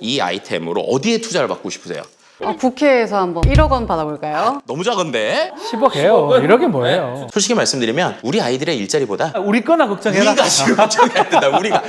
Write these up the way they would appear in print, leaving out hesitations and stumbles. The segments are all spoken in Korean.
이 아이템으로 어디에 투자를 받고 싶으세요? 국회에서 한번 1억 원 받아볼까요? 너무 작은데? 10억 해요. 1억이 뭐예요? 솔직히 말씀드리면 우리 아이들의 일자리보다 우리 거나 걱정해라. 우리가 지금 걱정해야 된다. 우리가.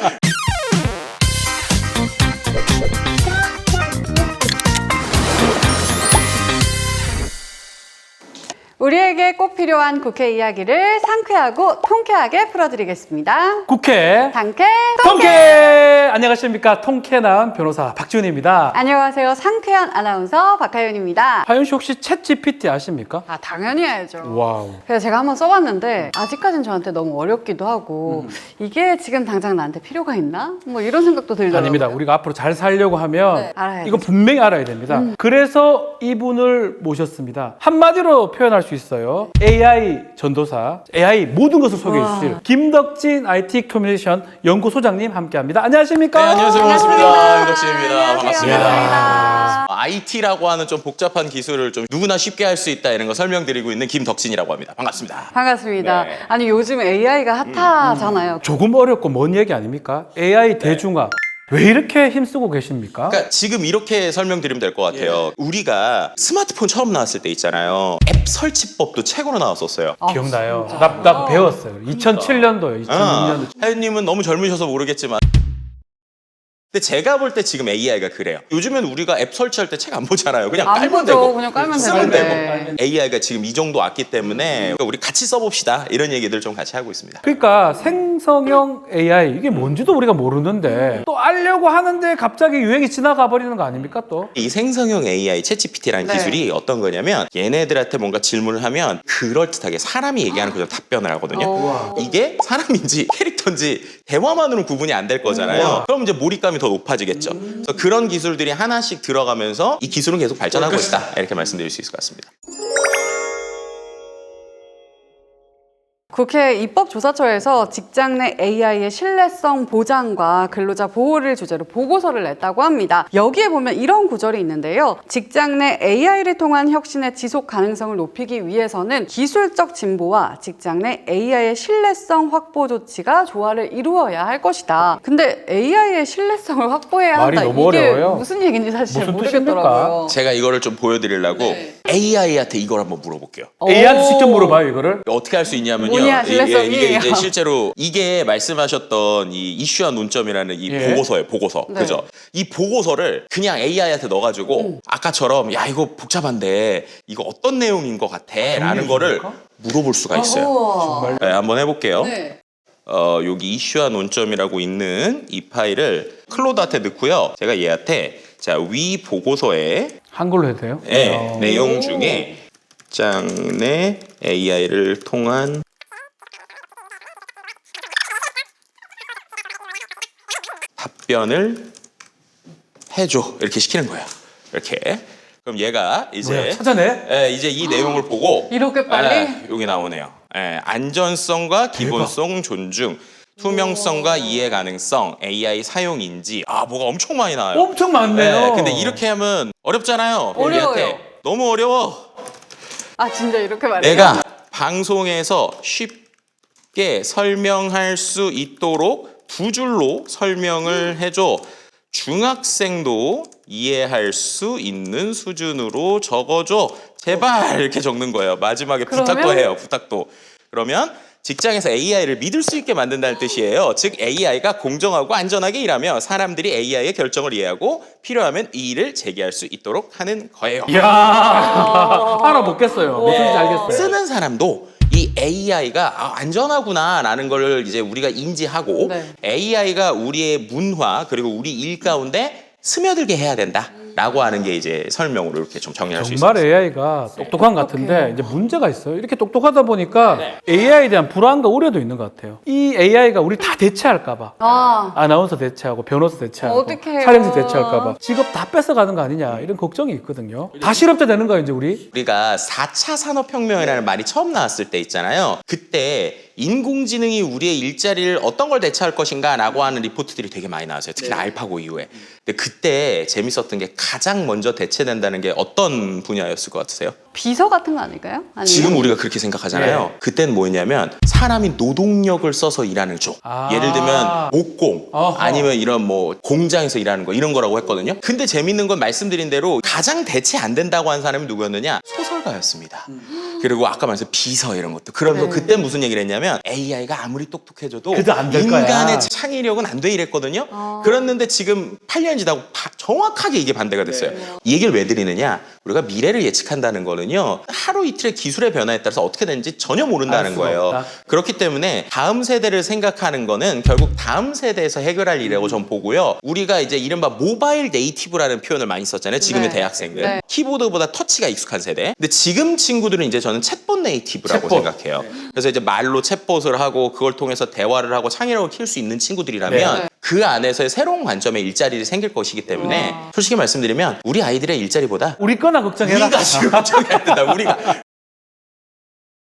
우리에게 꼭 필요한 국회 이야기를 상쾌하고 통쾌하게 풀어드리겠습니다. 국회 상쾌 통쾌! 안녕하십니까. 통쾌남 변호사 박지훈입니다. 안녕하세요. 상쾌한 아나운서 박하윤입니다. 하윤 씨 혹시 챗 GPT 아십니까? 당연히 알죠. 와우. 그래서 제가 한번 써봤는데 아직까지는 저한테 너무 어렵기도 하고 이게 지금 당장 나한테 필요가 있나? 뭐 이런 생각도 들더라고요. 아닙니다. 우리가 앞으로 잘 살려고 하면 알아야죠. 이거 분명히 알아야 됩니다. 그래서 이분을 모셨습니다. 한마디로 표현할 수 있어요. AI 전도사, AI 모든 것을 소개해 주실 김덕진 IT 커뮤니케이션 연구소장님 함께합니다. 안녕하십니까? 네, 안녕하세요. 반갑습니다. 유덕진입니다. 안녕하세요. 반갑습니다. IT라고 하는 좀 복잡한 기술을 좀 누구나 쉽게 할 수 있다 이런 거 설명드리고 있는 김덕진이라고 합니다. 반갑습니다. 반갑습니다. 네. 아니 요즘 AI가 핫하잖아요. 조금 어렵고 먼 얘기 아닙니까? AI 대중화. 왜 이렇게 힘쓰고 계십니까? 그러니까 지금 이렇게 설명드리면 될 것 같아요. 우리가 스마트폰 처음 나왔을 때 있잖아요. 앱 설치법도 책으로 나왔었어요. 기억나요. 나 배웠어요. 2007년도요. 2006년도. 하윤님은 너무 젊으셔서 모르겠지만 근데 제가 볼 때 지금 AI가 그래요. 요즘엔 우리가 앱 설치할 때 책 안 보잖아요. 그냥 안 깔면 보죠. 되고 그냥 깔면 쓰면 되는데. 되고 AI가 지금 이 정도 왔기 때문에 그러니까 우리 같이 써봅시다 이런 얘기들 좀 같이 하고 있습니다. 그러니까 생성형 AI 이게 뭔지도 우리가 모르는데 또 알려고 하는데 갑자기 유행이 지나가 버리는 거 아닙니까 또? 이 생성형 AI 챗GPT라는 네. 기술이 어떤 거냐면 얘네들한테 뭔가 질문을 하면 그럴듯하게 사람이 얘기하는 그냥 답변을 하거든요. 이게 사람인지 캐릭터인지 대화만으로는 구분이 안 될 거잖아요. 그럼 이제 몰입감이 더 높아지겠죠. 그래서 그런 기술들이 하나씩 들어가면서 이 기술은 계속 발전하고 있다 이렇게 말씀드릴 수 있을 것 같습니다. 국회 입법조사처에서 직장 내 AI의 신뢰성 보장과 근로자 보호를 주제로 보고서를 냈다고 합니다. 여기에 보면 이런 구절이 있는데요. 직장 내 AI를 통한 혁신의 지속 가능성을 높이기 위해서는 기술적 진보와 직장 내 AI의 신뢰성 확보 조치가 조화를 이루어야 할 것이다. 근데 AI의 신뢰성을 확보해야 말이 한다. 너무 이게 어려워요. 무슨 얘기인지 사실 무슨 모르겠더라고요. 제가 이거를 좀 보여드리려고 AI한테 이걸 한번 물어볼게요. AI한테 직접 물어봐요 이거를. 어떻게 할 수 있냐면요. 뭐냐, 신뢰성이. 이게 이제 실제로 이게 말씀하셨던 이 이슈와 논점이라는 이 예. 보고서예요. 보고서. 네. 그죠? 이 보고서를 그냥 AI한테 넣어가지고 아까처럼 야 이거 복잡한데 이거 어떤 내용인 것 같아? 라는 거를 물어볼 수가 있어요. 우와. 네, 한번 해볼게요. 네. 여기 이슈와 논점이라고 있는 이 파일을 클로드한테 넣고요. 제가 얘한테 자, 위 보고서에 한글로 해도 돼요? 내용 중에 직장 내 AI를 통한 답변을 해줘 이렇게 시키는 거예요. 이렇게 그럼 얘가 이제 뭐야, 찾아내? 이제 이 내용을 보고 이렇게 빨리? 여기 나오네요. 안전성과 기본성 존중, 투명성과 이해 가능성, AI 사용 인지 뭐가 엄청 많이 나와요. 엄청 많네요. 근데 이렇게 하면 어렵잖아요. 어려워요. 우리한테. 너무 어려워. 진짜 이렇게 말해요? 내가 방송에서 쉽게 설명할 수 있도록 두 줄로 설명을 해줘. 중학생도 이해할 수 있는 수준으로 적어줘. 제발 이렇게 적는 거예요. 마지막에 부탁도 그러면? 해요. 부탁도. 그러면 직장에서 AI를 믿을 수 있게 만든다는 뜻이에요. 즉 AI가 공정하고 안전하게 일하며 사람들이 AI의 결정을 이해하고 필요하면 이의를 제기할 수 있도록 하는 거예요. 이야 알아먹겠어요. 무슨 지 알겠어요. 쓰는 사람도 이 AI가 안전하구나라는 걸 이제 우리가 인지하고 네. AI가 우리의 문화 그리고 우리 일 가운데 스며들게 해야 된다라고 하는 게 이제 설명으로 이렇게 좀 정리할 수 있습니다. 정말 AI가 똑똑한 것 같은데 이제 문제가 있어요. 이렇게 똑똑하다 보니까 AI에 대한 불안과 우려도 있는 것 같아요. 이 AI가 우리 다 대체할까 봐. 아나운서 대체하고 변호사 대체하고 어떡해요. 촬영실 대체할까 봐. 직업 다 뺏어가는 거 아니냐 이런 걱정이 있거든요. 다 실업자 되는 거예요 이제 우리. 우리가 4차 산업혁명이라는 말이 처음 나왔을 때 있잖아요. 그때 인공지능이 우리의 일자리를 어떤 걸 대체할 것인가라고 하는 리포트들이 되게 많이 나왔어요. 특히나 알파고 이후에. 근데 그때 재밌었던 게 가장 먼저 대체된다는 게 어떤 분야였을 것 같으세요? 비서 같은 거 아닐까요? 아니면? 지금 우리가 그렇게 생각하잖아요. 그때는 뭐였냐면 사람이 노동력을 써서 일하는 쪽. 예를 들면 목공 어허. 아니면 이런 뭐 공장에서 일하는 거 이런 거라고 했거든요. 근데 재밌는 건 말씀드린 대로 가장 대체 안 된다고 한 사람이 누구였느냐? 소설가였습니다. 그리고 아까 말했던 비서 이런 것도. 그러면서 그때 무슨 얘기를 했냐면 AI가 아무리 똑똑해져도 그래도 안될 거야. 인간의 창의력은 안 돼 이랬거든요. 그랬는데 지금 8년이 지나고 정확하게 이게 반대가 됐어요. 이 얘기를 왜 드리느냐? 우리가 미래를 예측한다는 거는요. 하루 이틀의 기술의 변화에 따라서 어떻게 되는지 전혀 알 모른다는 수가 거예요. 없다. 그렇기 때문에 다음 세대를 생각하는 거는 결국 다음 세대에서 해결할 일이라고 전 보고요. 우리가 이제 이른바 모바일 네이티브라는 표현을 많이 썼잖아요. 지금의 네. 대학생들. 네. 키보드보다 터치가 익숙한 세대. 근데 지금 친구들은 이제 저는 챗봇 네이티브라고 챗봇. 생각해요. 그래서 이제 말로 챗봇을 하고 그걸 통해서 대화를 하고 창의력을 키울 수 있는 친구들이라면 네. 그 안에서의 새로운 관점의 일자리를 생길 것이기 때문에 솔직히 말씀드리면 우리 아이들의 일자리보다 우리 거나 걱정해라. 우리가 지금 걱정해야 된다.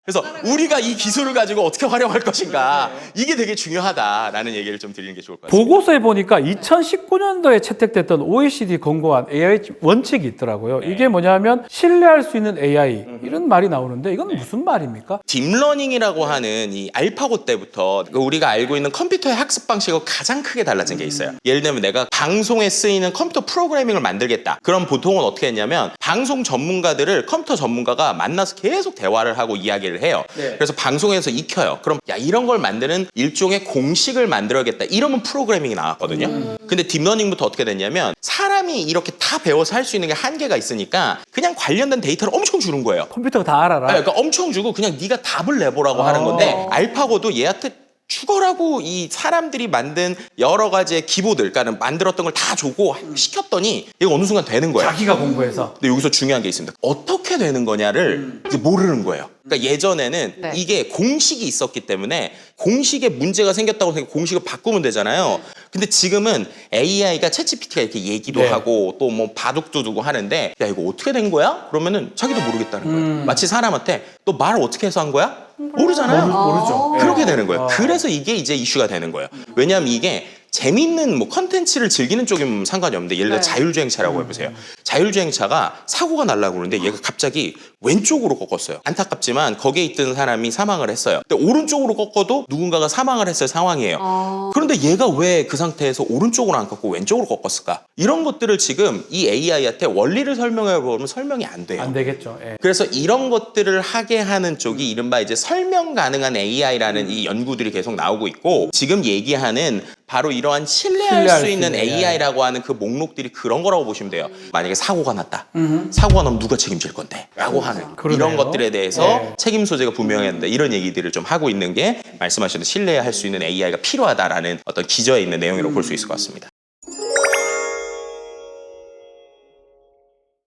그래서 우리가 이 기술을 가지고 어떻게 활용할 것인가 이게 되게 중요하다라는 얘기를 좀 드리는 게 좋을 것 같습니다. 보고서에 보니까 2019년도에 채택됐던 OECD 권고안 AI 원칙이 있더라고요. 이게 뭐냐면 신뢰할 수 있는 AI 이런 말이 나오는데 이건 무슨 말입니까? 딥러닝이라고 하는 이 알파고 때부터 우리가 알고 있는 컴퓨터의 학습 방식과 가장 크게 달라진 게 있어요. 예를 들면 내가 방송에 쓰이는 컴퓨터 프로그래밍을 만들겠다. 그럼 보통은 어떻게 했냐면 방송 전문가들을 컴퓨터 전문가가 만나서 계속 대화를 하고 이야기를 해요. 그래서 방송에서 익혀요. 그럼 야 이런 걸 만드는 일종의 공식을 만들어야겠다. 이러면 프로그래밍이 나왔거든요. 근데 딥러닝부터 어떻게 됐냐면 사람이 이렇게 다 배워서 할 수 있는 게 한계가 있으니까 그냥 관련된 데이터를 엄청 주는 거예요. 컴퓨터가 다 알아라. 그러니까 엄청 주고 그냥 네가 답을 내보라고 하는 건데 알파고도 얘한테 죽어라고 이 사람들이 만든 여러 가지의 기보들, 그러니까 만들었던 걸 다 주고 시켰더니 얘가 어느 순간 되는 거예요. 자기가 공부해서. 근데 여기서 중요한 게 있습니다. 어떻게 되는 거냐를 이제 모르는 거예요. 그러니까 예전에는 네. 이게 공식이 있었기 때문에 공식에 문제가 생겼다고 생각 공식을 바꾸면 되잖아요. 근데 지금은 AI가 챗GPT가 이렇게 얘기도 네. 하고 또 뭐 바둑도 두고 하는데 야 이거 어떻게 된 거야? 그러면은 자기도 모르겠다는 거예요. 마치 사람한테 너 말 어떻게 해서 한 거야? 모르잖아요. 모르죠. 예. 그렇게 되는 거예요. 그래서 이게 이제 이슈가 되는 거예요. 왜냐하면 이게 재밌는 뭐 컨텐츠를 즐기는 쪽이면 상관이 없는데 예를 들어 네. 자율주행차라고 해보세요. 자율주행차가 사고가 날라고 그러는데 얘가 갑자기 왼쪽으로 꺾었어요. 안타깝지만 거기에 있던 사람이 사망을 했어요. 근데 오른쪽으로 꺾어도 누군가가 사망을 했을 상황이에요. 그런데 얘가 왜 그 상태에서 오른쪽으로 안 꺾고 왼쪽으로 꺾었을까? 이런 것들을 지금 이 AI한테 원리를 설명해 보면 설명이 안 돼요. 안 되겠죠. 예. 그래서 이런 것들을 하게 하는 쪽이 이른바 이제 설명 가능한 AI라는 이 연구들이 계속 나오고 있고 지금 얘기하는 바로 이러한 신뢰할 수 있는 AI라고 하는 그 목록들이 그런 거라고 보시면 돼요. 만약에 사고가 났다. 사고가 나면 누가 책임질 건데? 라고 하는 그러네요. 이런 것들에 대해서 네. 책임 소재가 분명해야 된다. 이런 얘기들을 좀 하고 있는 게 말씀하신 신뢰할 수 있는 AI가 필요하다라는 어떤 기저에 있는 내용이라고 볼 수 있을 것 같습니다.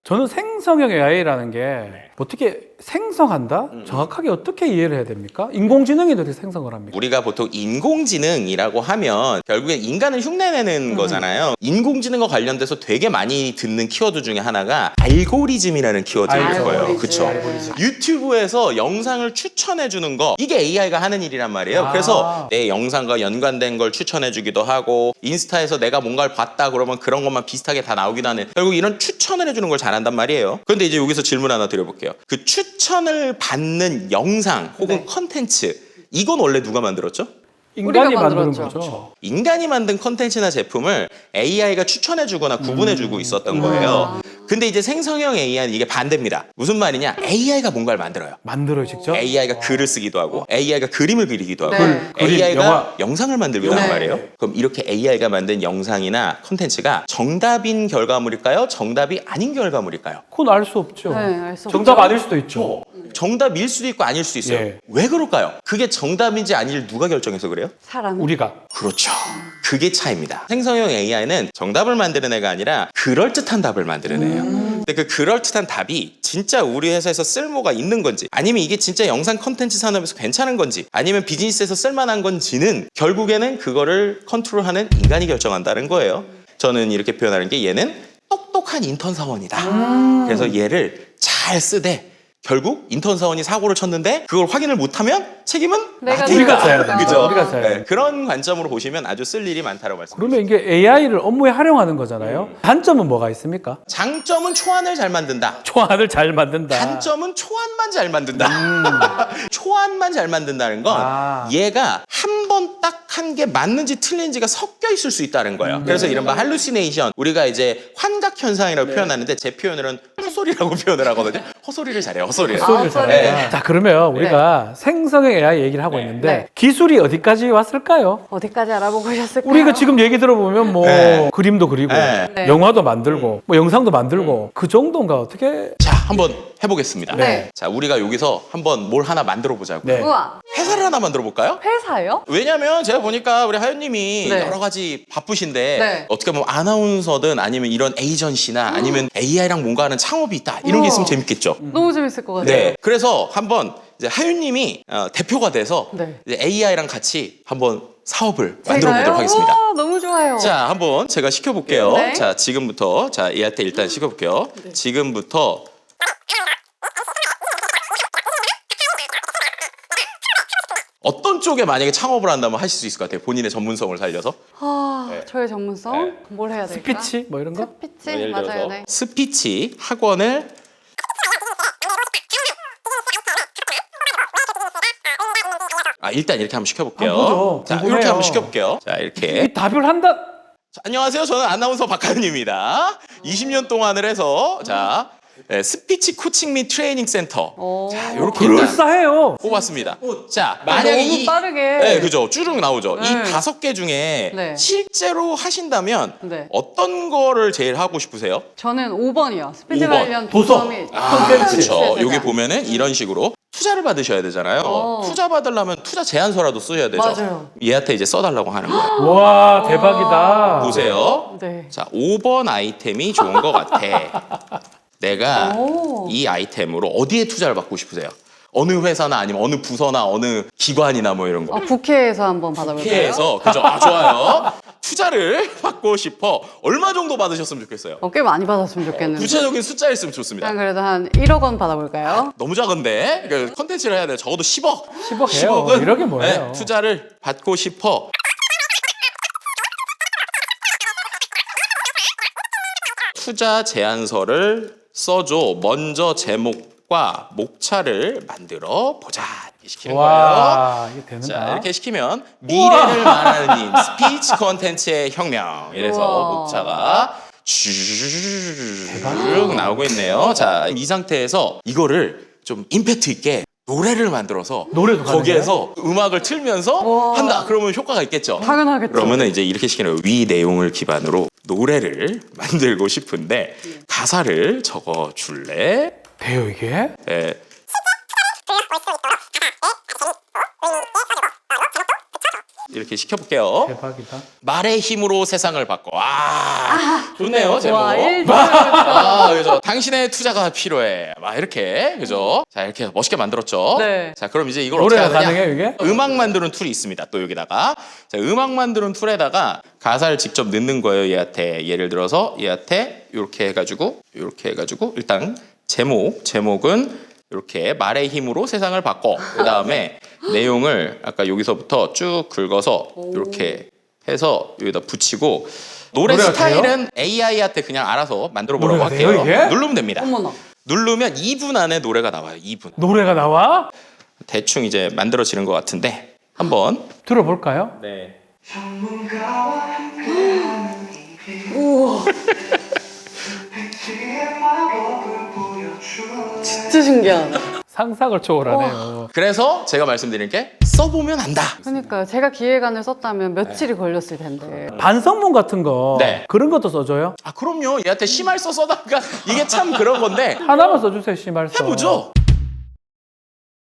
저는 생성형 AI라는 게 어떻게 생성한다? 정확하게 어떻게 이해를 해야 됩니까? 인공지능이 어떻게 생성을 합니까? 우리가 보통 인공지능이라고 하면 결국엔 인간을 흉내내는 거잖아요. 인공지능과 관련돼서 되게 많이 듣는 키워드 중에 하나가 알고리즘이라는 키워드일 알고리즘. 거예요. 그렇죠? 알고리즘. 유튜브에서 영상을 추천해 주는 거 이게 AI가 하는 일이란 말이에요. 아. 그래서 내 영상과 연관된 걸 추천해 주기도 하고 인스타에서 내가 뭔가를 봤다 그러면 그런 것만 비슷하게 다 나오기도 하는 결국 이런 추천을 해주는 걸 잘한단 말이에요. 그런데 이제 여기서 질문 하나 드려볼게요. 그 추천을 받는 영상 혹은 컨텐츠 이건 원래 누가 만들었죠? 인간이 우리가 만드는 만들었죠. 거죠. 인간이 만든 컨텐츠나 제품을 AI가 추천해주거나 구분해주고 있었던 거예요. 근데 이제 생성형 AI는 이게 반대입니다. 무슨 말이냐? AI가 뭔가를 만들어요. 만들어요, 직접? AI가 글을 쓰기도 하고 AI가 그림을 그리기도 하고 네. 그림, AI가 영화. 영상을 만들기도 네. 하는 말이에요. 그럼 이렇게 AI가 만든 영상이나 컨텐츠가 정답인 결과물일까요? 정답이 아닌 결과물일까요? 그건 알 수 없죠. 네, 알수 정답 없죠. 아닐 수도 있죠. 정답일 수도 있고 아닐 수도 있어요. 예. 왜 그럴까요? 그게 정답인지 아닌지 누가 결정해서 그래요? 사람. 우리가. 그렇죠. 그게 차이입니다. 생성형 AI는 정답을 만드는 애가 아니라 그럴듯한 답을 만드는 애예요. 근데 그 그럴듯한 답이 진짜 우리 회사에서 쓸모가 있는 건지 아니면 이게 진짜 영상 컨텐츠 산업에서 괜찮은 건지 아니면 비즈니스에서 쓸만한 건지는 결국에는 그거를 컨트롤하는 인간이 결정한다는 거예요. 저는 이렇게 표현하는 게 얘는 똑똑한 인턴 사원이다. 그래서 얘를 잘 쓰되 결국 인턴 사원이 사고를 쳤는데 그걸 확인을 못하면 책임은 내가 나한테 우리가 있다. 져야 돼. 그죠? 우리가 져야 돼. 네, 그런 관점으로 보시면 아주 쓸 일이 많다고 말씀드립니다. 그러면 이게 AI를 업무에 활용하는 거잖아요. 단점은 뭐가 있습니까? 장점은 초안을 잘 만든다. 초안을 잘 만든다. 단점은 초안만 잘 만든다. 초안만 잘 만든다는 건 얘가 한 번 딱 한 게 맞는지 틀린지가 섞여 있을 수 있다는 거예요. 그래서 이른바 할루시네이션, 우리가 이제 환각 현상이라고 표현하는데 제 표현으로는 헛소리라고 표현을 하거든요. 헛소리를 잘해요. 헛소리를. 소리를 잘해. 네. 자, 그러면 우리가 생성형 AI 얘기를 하고 있는데 네. 기술이 어디까지 왔을까요? 어디까지 알아보고 오셨을까요? 우리가 지금 얘기 들어보면 뭐 네. 그림도 그리고 네. 영화도 만들고 뭐 영상도 만들고 그 정도인가 어떻게? 자, 한번 해보겠습니다. 네. 자, 우리가 여기서 한번 뭘 하나 만들어 보자고요. 네. 우와, 회사를 하나 만들어 볼까요? 회사요? 왜냐면 제가 보니까 우리 하연님이 네. 여러 가지 바쁘신데 네. 어떻게 보면 아나운서든 아니면 이런 에이전시나 아니면 AI랑 뭔가 하는 창업이 있다 이런 게 있으면 재밌겠죠. 너무 재밌을 것 같아요. 네. 그래서 한번 이제 하윤님이 대표가 돼서 네. 이제 AI랑 같이 한번 사업을 만들어 제가요? 보도록 하겠습니다. 우와, 너무 좋아요. 자, 한번 제가 시켜볼게요. 네. 자, 지금부터 자 얘한테 일단 시켜볼게요. 지금부터 어떤 쪽에 만약에 창업을 한다면 하실 수 있을 것 같아요. 본인의 전문성을 살려서. 저의 전문성? 네. 뭘 해야 될까? 스피치 뭐 이런 거? 스피치? 예를 맞아요. 들어서 네. 스피치 학원을 일단 이렇게 한번 시켜볼게요. 보죠. 자, 궁금해요. 이렇게 한번 시켜볼게요. 자, 이렇게. 이 답을 한다. 자, 안녕하세요. 저는 아나운서 박하윤입니다. 20년 동안을 해서 자 스피치 코칭 및 트레이닝 센터. 자, 이렇게 일단 그럴싸해요. 뽑았습니다. 자, 만약에 너무 이 빠르게. 네, 그죠. 쭈룩 나오죠. 네. 이 5개 중에 네. 실제로 하신다면 네. 어떤 거를 제일 하고 싶으세요? 저는 5번이요. 스피치 5번. 관련 도서. 도서 및 콘텐츠. 그렇죠. 여기 보면은 이런 식으로 투자를 받으셔야 되잖아요. 투자 받으려면 투자 제안서라도 쓰셔야 되죠. 맞아요. 얘한테 이제 써달라고 하는 거예요. 와, 대박이다. 보세요. 네. 자, 5번 아이템이 좋은 것 같아. 내가 오. 이 아이템으로 어디에 투자를 받고 싶으세요? 어느 회사나 아니면 어느 부서나 어느 기관이나 뭐 이런 거. 국회에서 한번 받아볼까요? 국회에서 그죠? 좋아요. 투자를 받고 싶어. 얼마 정도 받으셨으면 좋겠어요? 꽤 많이 받았으면 좋겠는데. 구체적인 숫자였으면 좋습니다. 한 그래도 한 1억 원 받아볼까요? 너무 작은데 그 컨텐츠를 해야 돼. 적어도 10억. 10억 해요. 10억은 이러게 뭐예요. 투자를 받고 싶어. 투자 제안서를 써줘. 먼저 제목과 목차를 만들어 보자. 이렇게 시키는 거예요. 와, 이게 되는다. 자, 이렇게 시키면 미래를 말하는 님 스피치 컨텐츠의 혁명. 이래서 우와. 목차가 쭉 나오고 있네요. 자, 이 상태에서 이거를 좀 임팩트 있게 노래를 만들어서 노래도 거기에서 음악을 틀면서 우와. 한다. 그러면 효과가 있겠죠. 당연하겠죠. 그러면은 이제 이렇게 시키는 거예요. 위 내용을 기반으로 노래를 만들고 싶은데 가사를 적어 줄래? 돼요, 이게? 예. 이렇게 시켜볼게요. 대박이다. 말의 힘으로 세상을 바꿔. 좋네요, 제목. 와, 1조. 그죠. 당신의 투자가 필요해. 막 이렇게, 그죠. 자, 이렇게 멋있게 만들었죠. 네. 자, 그럼 이제 이걸 어떻게 노래가 하느냐? 가능해요, 이게? 음악 만드는 툴이 있습니다. 또 여기다가. 자, 음악 만드는 툴에다가 가사를 직접 넣는 거예요, 얘한테. 예를 들어서 얘한테 이렇게 해가지고 일단 제목은 이렇게 말의 힘으로 세상을 바꿔. 그 다음에 내용을 아까 여기서부터 쭉 긁어서 이렇게 해서 여기다 붙이고 노래 노래가 스타일은 AI한테 그냥 알아서 만들어 보라고 노래가 할게요. 돼요, 이게? 누르면 됩니다. 어머나. 누르면 2분 안에 노래가 나와요. 2분. 노래가 나와? 대충 이제 만들어지는 것 같은데 한번. 들어볼까요? 네. 우와. 진짜 신기하다. 상상을 초월하네요. 그래서 제가 말씀드린 게 써보면 안다. 그러니까요. 제가 기획안을 썼다면 며칠이 걸렸을 텐데. 반성문 같은 거 네. 그런 것도 써줘요? 그럼요. 얘한테 심할서 써다가 이게 참 그런 건데 하나만 써주세요, 심할서. 해보죠.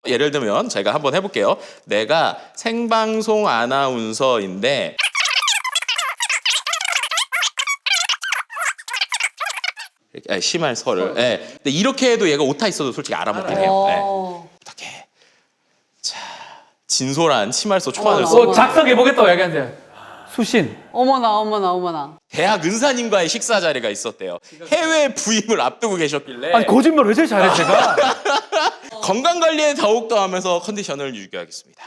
예를 들면 제가 한번 해볼게요. 내가 생방송 아나운서인데 심할서를. 네. 근데 이렇게 해도 얘가 오타 있어도 솔직히 알아먹긴 해요. 네. 부탁해. 자, 진솔한 심할서 초안을 써. 작성해보겠다고 얘기하는데 수신. 어머나. 대학 은사님과의 식사 자리가 있었대요. 해외 부임을 앞두고 계셨길래 아니 거짓말 왜 제일 잘해 제가? 건강 관리에 더욱더 하면서 컨디션을 유지하겠습니다.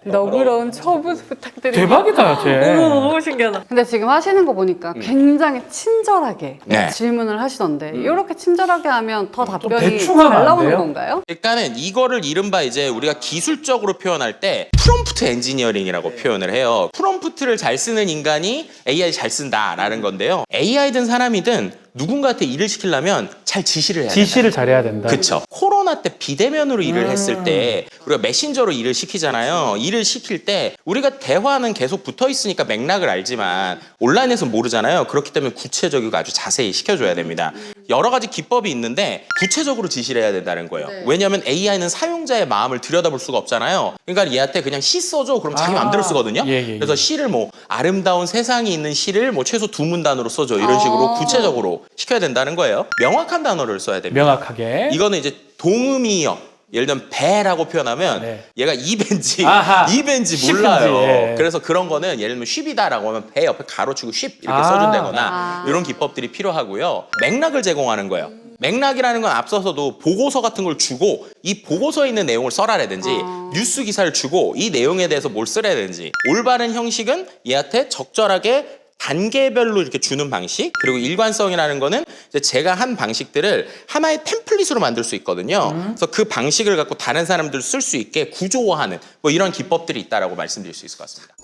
너그러운 처부 부탁드립니다. 대박이다 쟤. 너무 신기하다. 근데 지금 하시는 거 보니까 굉장히 친절하게 네. 질문을 하시던데 이렇게 친절하게 하면 더 답변이 대충 하면 잘 안 나오는 돼요? 건가요? 일단은 이거를 이른바 이제 우리가 기술적으로 표현할 때 프롬프트 엔지니어링이라고 표현을 해요. 프롬프트를 잘 쓰는 인간이 AI 잘 쓴다라는 건데요. AI든 사람이든 누군가한테 일을 시키려면 잘 지시를 해야 된다. 지시를 잘해야 된다. 그쵸. 코로나 때 비대면으로 일을 했을 때 우리가 메신저로 일을 시키잖아요. 일을 시킬 때 우리가 대화는 계속 붙어 있으니까 맥락을 알지만 온라인에서 모르잖아요. 그렇기 때문에 구체적이고 아주 자세히 시켜줘야 됩니다. 여러 가지 기법이 있는데 구체적으로 지시를 해야 된다는 거예요. 왜냐하면 AI는 사용자의 마음을 들여다볼 수가 없잖아요. 그러니까 얘한테 그냥 시 써줘. 그럼 자기 마음대로 쓰거든요. 예. 그래서 시를 뭐 아름다운 세상이 있는 시를 뭐 최소 2문단으로 써줘. 이런 식으로 구체적으로 시켜야 된다는 거예요. 명확한 단어를 써야 됩니다. 명확하게. 이거는 이제 동음이어. 예를 들면 배라고 표현하면 네. 얘가 입인지 아하, 입인지 쉽인지, 몰라요. 예. 그래서 그런 거는 예를 들면 쉽이다라고 하면 배 옆에 가로치고 쉽 이렇게 써준다거나 이런 기법들이 필요하고요. 맥락을 제공하는 거예요. 맥락이라는 건 앞서서도 보고서 같은 걸 주고 이 보고서에 있는 내용을 써라라든지 뉴스 기사를 주고 이 내용에 대해서 뭘 쓰라든지 올바른 형식은 얘한테 적절하게 단계별로 이렇게 주는 방식 그리고 일관성이라는 거는 이제 제가 한 방식들을 하나의 템플릿으로 만들 수 있거든요. 그래서 그 방식을 갖고 다른 사람들 쓸 수 있게 구조화하는 뭐 이런 기법들이 있다라고 말씀드릴 수 있을 것 같습니다.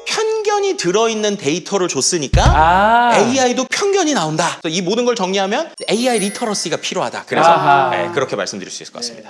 편견이 들어있는 데이터를 줬으니까 AI도 편견이 나온다. 그래서 이 모든 걸 정리하면 AI 리터러시가 필요하다. 그래서 아하. 네, 그렇게 말씀드릴 수 있을 것 같습니다.